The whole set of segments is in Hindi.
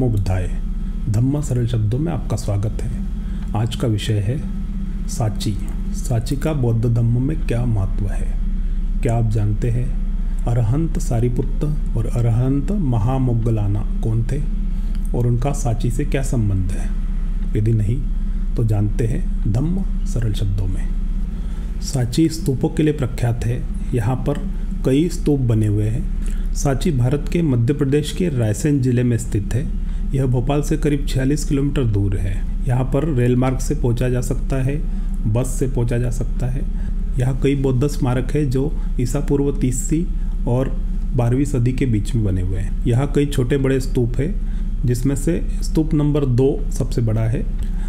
नमो बुद्धाय। धम्म सरल शब्दों में आपका स्वागत है। आज का विषय है साची। साची का बौद्ध धम्म में क्या महत्व है, क्या आप जानते हैं? अरहंत सारिपुत्त और अरहंत महामोग्गलाना कौन थे और उनका साची से क्या संबंध है? यदि नहीं तो जानते हैं धम्म सरल शब्दों में। साची स्तूपों के लिए प्रख्यात है। यहाँ पर कई स्तूप बने हुए हैं। साची भारत के मध्य प्रदेश के रायसेन जिले में स्थित है। यह भोपाल से करीब 46 किलोमीटर दूर है। यहाँ पर रेल मार्ग से पहुँचा जा सकता है, बस से पहुँचा जा सकता है। यहाँ कई बौद्ध स्मारक है जो ईसा पूर्व 30वीं और 12वीं सदी के बीच में बने हुए हैं। यहाँ कई छोटे बड़े स्तूप है, जिसमें से स्तूप नंबर 2 सबसे बड़ा है।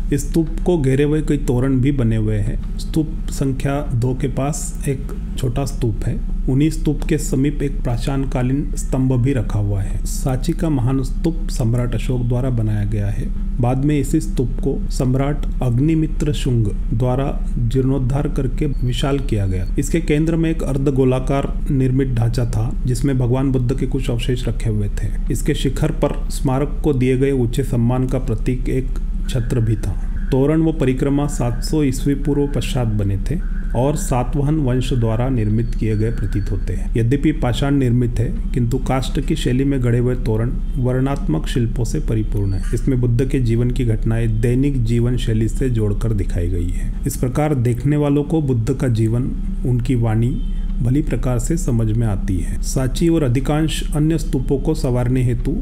इस स्तूप को घेरे हुए कई तोरण भी बने हुए हैं। स्तूप संख्या 2 के पास एक छोटा स्तूप है। उन्हीं स्तूप के समीप एक प्राचीनकालीन स्तंभ भी रखा हुआ है। साची का महान स्तूप सम्राट अशोक द्वारा बनाया गया है। बाद में इसी स्तूप को सम्राट अग्निमित्र शुंग द्वारा जीर्णोद्धार करके विशाल किया गया। इसके केंद्र में एक अर्धगोलाकार निर्मित ढांचा था, जिसमें भगवान बुद्ध के कुछ अवशेष रखे हुए थे। इसके शिखर पर स्मारक को दिए गए ऊंचे सम्मान का प्रतीक एक छत्र भी था। तोरण व परिक्रमा 700 ईस्वी पूर्व पश्चात बने थे और सातवाहन वंश द्वारा निर्मित किए गए प्रतीत होते हैं। यद्यपि पाषाण निर्मित है, किंतु काष्ठ की शैली में गढ़े हुए तोरण वर्णनात्मक शिल्पों से परिपूर्ण है। इसमें बुद्ध के जीवन की घटनाएं दैनिक जीवन शैली से जोड़कर दिखाई गई है। इस प्रकार देखने वालों को बुद्ध का जीवन, उनकी वाणी भली प्रकार से समझ में आती है। साची और अधिकांश अन्य स्तूपों को संवारने हेतु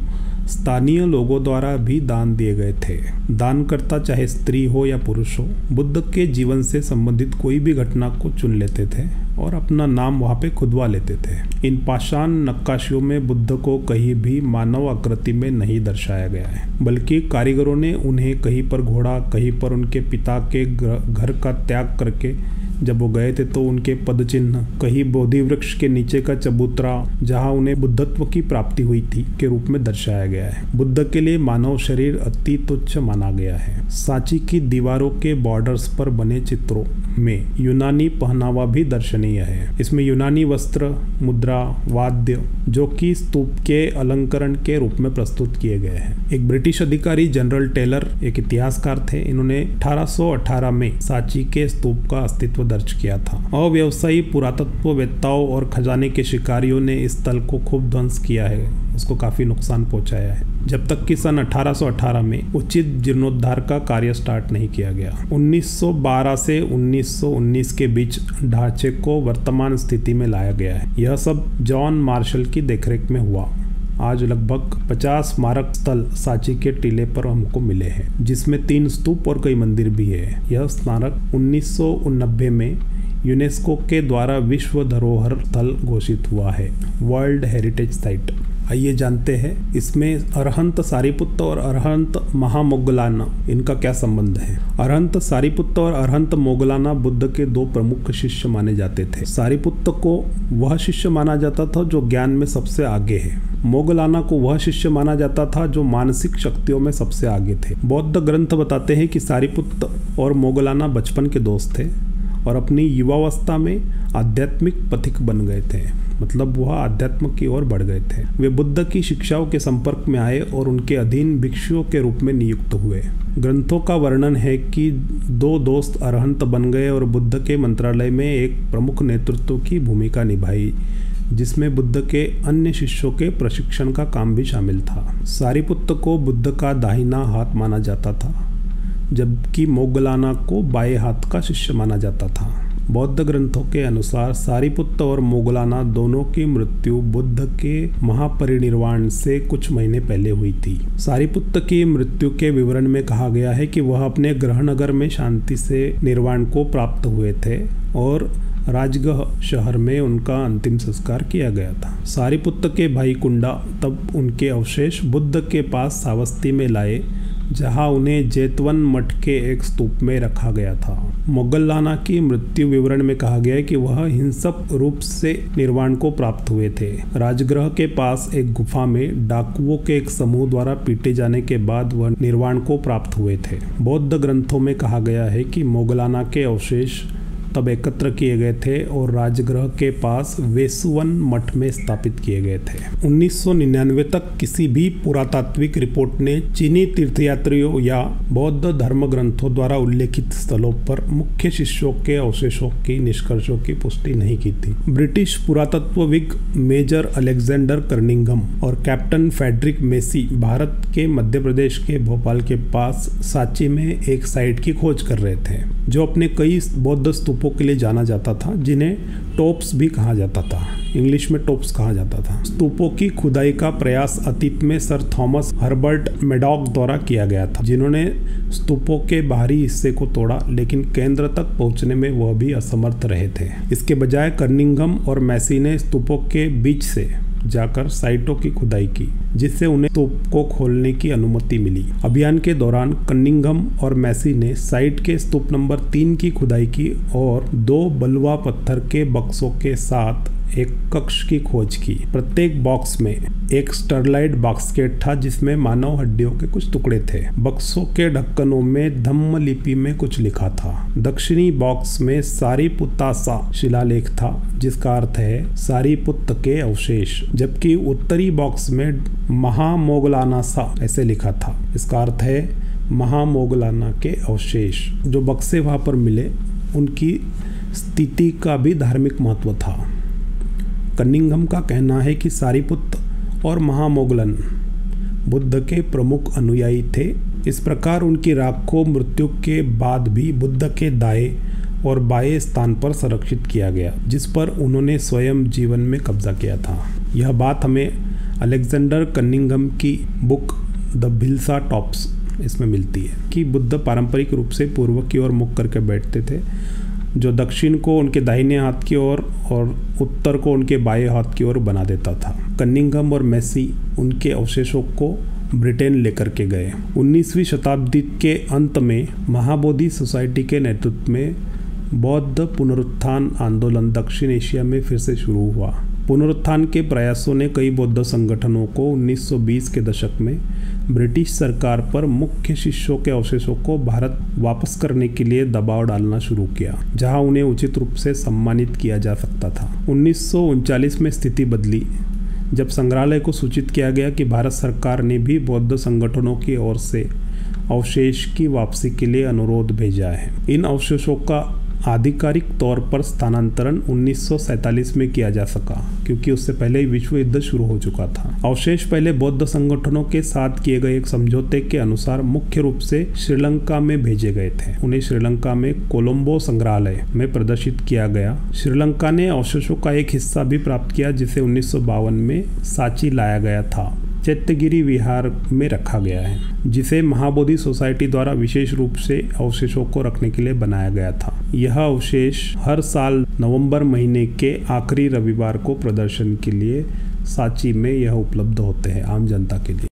स्थानीय लोगों द्वारा भी दान दिए गए थे। दानकर्ता चाहे स्त्री हो या पुरुष हो, बुद्ध के जीवन से संबंधित कोई भी घटना को चुन लेते थे और अपना नाम वहाँ पे खुदवा लेते थे। इन पाषाण नक्काशियों में बुद्ध को कहीं भी मानव आकृति में नहीं दर्शाया गया है, बल्कि कारीगरों ने उन्हें कहीं पर घोड़ा, कहीं पर उनके पिता के घर का त्याग करके जब वो गए थे तो उनके पद चिन्ह, कहीं बोधि वृक्ष के नीचे का चबूतरा जहां उन्हें बुद्धत्व की प्राप्ति हुई थी के रूप में दर्शाया गया है। बुद्ध के लिए मानव शरीर अति तुच्छ माना गया है। साची की दीवारों के बॉर्डर्स पर बने चित्रों में यूनानी पहनावा भी दर्शनीय है। इसमें यूनानी वस्त्र, मुद्रा, वाद्य जो कि स्तूप के अलंकरण के रूप में प्रस्तुत किए गए हैं। एक ब्रिटिश अधिकारी जनरल टेलर एक इतिहासकार थे। इन्होंने 1818 में साची के स्तूप का अस्तित्व दर्ज किया था। अव्यवसायी पुरातत्ववेत्ताओं और खजाने के शिकारियों ने इस स्थल को खूब ध्वंस किया है, उसको काफी नुकसान पहुंचाया है, जब तक कि सन 1818 में उचित जीर्णोद्धार का कार्य स्टार्ट नहीं किया गया। 1912 से 1919 के बीच ढांचे को वर्तमान स्थिति में लाया गया है। यह सब जॉन मार्शल की देखरेख में हुआ। आज लगभग 50 स्मारक स्थल साची के टीले पर हमको मिले हैं, जिसमें 3 स्तूप और कई मंदिर भी है। यह स्मारक 1989 में यूनेस्को के द्वारा विश्व धरोहर स्थल घोषित हुआ है, वर्ल्ड हेरिटेज साइट। आइए जानते हैं इसमें अरहंत सारिपुत्त और अरहंत महामोग्गलाना, इनका क्या संबंध है। अरहंत सारिपुत्त और अरहंत मोग्गलाना बुद्ध के 2 प्रमुख शिष्य माने जाते थे। सारिपुत्त को वह शिष्य माना जाता था जो ज्ञान में सबसे आगे है। मोग्गलाना को वह शिष्य माना जाता था जो मानसिक शक्तियों में सबसे आगे थे। बौद्ध ग्रंथ बताते हैं कि सारिपुत्त और मोग्गलाना बचपन के दोस्त थे और अपनी युवावस्था में आध्यात्मिक पथिक बन गए थे, मतलब वह आध्यात्म की ओर बढ़ गए थे। वे बुद्ध की शिक्षाओं के संपर्क में आए और उनके अधीन भिक्षुओं के रूप में नियुक्त हुए। ग्रंथों का वर्णन है कि 2 दोस्त अरहंत बन गए और बुद्ध के मंत्रालय में एक प्रमुख नेतृत्व की भूमिका निभाई, जिसमें बुद्ध के अन्य शिष्यों के प्रशिक्षण का काम भी शामिल था। सारिपुत्त को बुद्ध का दाहिना हाथ माना जाता था, जबकि मोग्गलाना को बाएं हाथ का शिष्य माना जाता था। बौद्ध ग्रंथों के अनुसार सारिपुत्त और मोग्गलाना दोनों की मृत्यु बुद्ध के महापरिनिर्वाण से कुछ महीने पहले हुई थी। सारिपुत्त की मृत्यु के विवरण में कहा गया है कि वह अपने गृहनगर में शांति से निर्वाण को प्राप्त हुए थे और राजगह शहर में उनका अंतिम संस्कार किया गया था। सारिपुत्त के भाई कुंडा तब उनके अवशेष बुद्ध के पास सावस्ती में लाए, जहां उन्हें जेतवन मठ के एक स्तूप में रखा गया था। मोग्गलाना की मृत्यु विवरण में कहा गया है कि वह हिंसक रूप से निर्वाण को प्राप्त हुए थे। राजगृह के पास एक गुफा में डाकुओं के एक समूह द्वारा पीटे जाने के बाद वह निर्वाण को प्राप्त हुए थे। बौद्ध ग्रंथों में कहा गया है कि मोग्गलाना के अवशेष तब एकत्र किए गए थे और राजगृह के पास वेसुवन मठ में स्थापित किए गए थे। 1999 तक किसी भी पुरातात्विक रिपोर्ट ने चीनी तीर्थयात्रियों या बौद्ध धर्म ग्रंथों द्वारा उल्लेखित स्थलों पर मुख्य शिष्यों के अवशेषों की निष्कर्षों की पुष्टि नहीं की थी। ब्रिटिश पुरातत्वविद मेजर अलेक्जेंडर कर्निंघम और कैप्टन फ्रेडरिक मेसी भारत के मध्य प्रदेश के भोपाल के पास सांची में एक साइट की खोज कर रहे थे, जो अपने कई बौद्ध स्तूपों के लिए जाना जाता था, जिन्हें टॉप्स भी कहा जाता था। इंग्लिश में टॉप्स कहा जाता था। स्तूपों की खुदाई का प्रयास अतीत में सर थॉमस हर्बर्ट मैडॉक द्वारा किया गया था, जिन्होंने स्तूपों के बाहरी हिस्से को तोड़ा, लेकिन केंद्र तक पहुंचने में वह भी असमर्थ रहे थे। इसके बजाय कर्निंघम और मैसी ने स्तूपों के बीच से जाकर साइटों की खुदाई की, जिससे उन्हें स्तूप को खोलने की अनुमति मिली। अभियान के दौरान कर्निंघम और मैसी ने साइट के स्तूप नंबर 3 की खुदाई की और 2 बलुआ पत्थर के बक्सों के साथ एक कक्ष की खोज की। प्रत्येक बॉक्स में एक स्टरलाइट बास्केट था, जिसमें मानव हड्डियों के कुछ टुकड़े थे। बक्सों के ढक्कनों में धम्म लिपि में कुछ लिखा था। दक्षिणी बॉक्स में सारीपुत्तासा शिलालेख था, जिसका अर्थ है सारीपुत्त के अवशेष, जबकि उत्तरी बॉक्स में महामोगलानासा ऐसे लिखा था। इसका अर्थ है महामोगलाना के अवशेष। जो बक्से वहां पर मिले उनकी स्थिति का भी धार्मिक महत्व था। कर्निंघम का कहना है कि सारीपुत्त और महामोगलन बुद्ध के प्रमुख अनुयायी थे। इस प्रकार उनकी राख को मृत्यु के बाद भी बुद्ध के दाएं और बाएं स्थान पर संरक्षित किया गया, जिस पर उन्होंने स्वयं जीवन में कब्जा किया था। यह बात हमें अलेक्जेंडर कर्निंघम की बुक द भिल्सा टॉप्स इसमें मिलती है कि बुद्ध पारंपरिक रूप से पूर्व की ओर मुख करके बैठते थे, जो दक्षिण को उनके दाहिने हाथ की ओर और उत्तर को उनके बाएं हाथ की ओर बना देता था। कर्निंघम और मैसी उनके अवशेषों को ब्रिटेन लेकर के गए। 19वीं शताब्दी के अंत में महाबोधि सोसाइटी के नेतृत्व में बौद्ध पुनरुत्थान आंदोलन दक्षिण एशिया में फिर से शुरू हुआ। पुनरुत्थान के प्रयासों ने कई बौद्ध संगठनों को 1920 के दशक में ब्रिटिश सरकार पर मुख्य शिष्यों के अवशेषों को भारत वापस करने के लिए दबाव डालना शुरू किया, जहां उन्हें उचित रूप से सम्मानित किया जा सकता था। 1939 में स्थिति बदली, जब संग्रहालय को सूचित किया गया कि भारत सरकार ने भी बौद्ध संगठनों की ओर से अवशेष की वापसी के लिए अनुरोध भेजा है। इन अवशेषों का आधिकारिक तौर पर स्थानांतरण 1947 में किया जा सका, क्योंकि उससे पहले ही विश्व युद्ध शुरू हो चुका था। अवशेष पहले बौद्ध संगठनों के साथ किए गए एक समझौते के अनुसार मुख्य रूप से श्रीलंका में भेजे गए थे। उन्हें श्रीलंका में कोलंबो संग्रहालय में प्रदर्शित किया गया। श्रीलंका ने अवशेषों का एक हिस्सा भी प्राप्त किया, जिसे 1952 में सांची लाया गया था। चैत्यगिरी विहार में रखा गया है, जिसे महाबोधि सोसाइटी द्वारा विशेष रूप से अवशेषों को रखने के लिए बनाया गया था। यह अवशेष हर साल नवंबर महीने के आखिरी रविवार को प्रदर्शन के लिए सांची में यह उपलब्ध होते हैं आम जनता के लिए।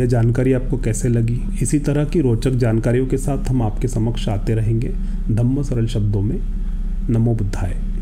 यह जानकारी आपको कैसे लगी? इसी तरह की रोचक जानकारियों के साथ हम आपके समक्ष आते रहेंगे धम्म सरल शब्दों में। नमो बुद्धाय।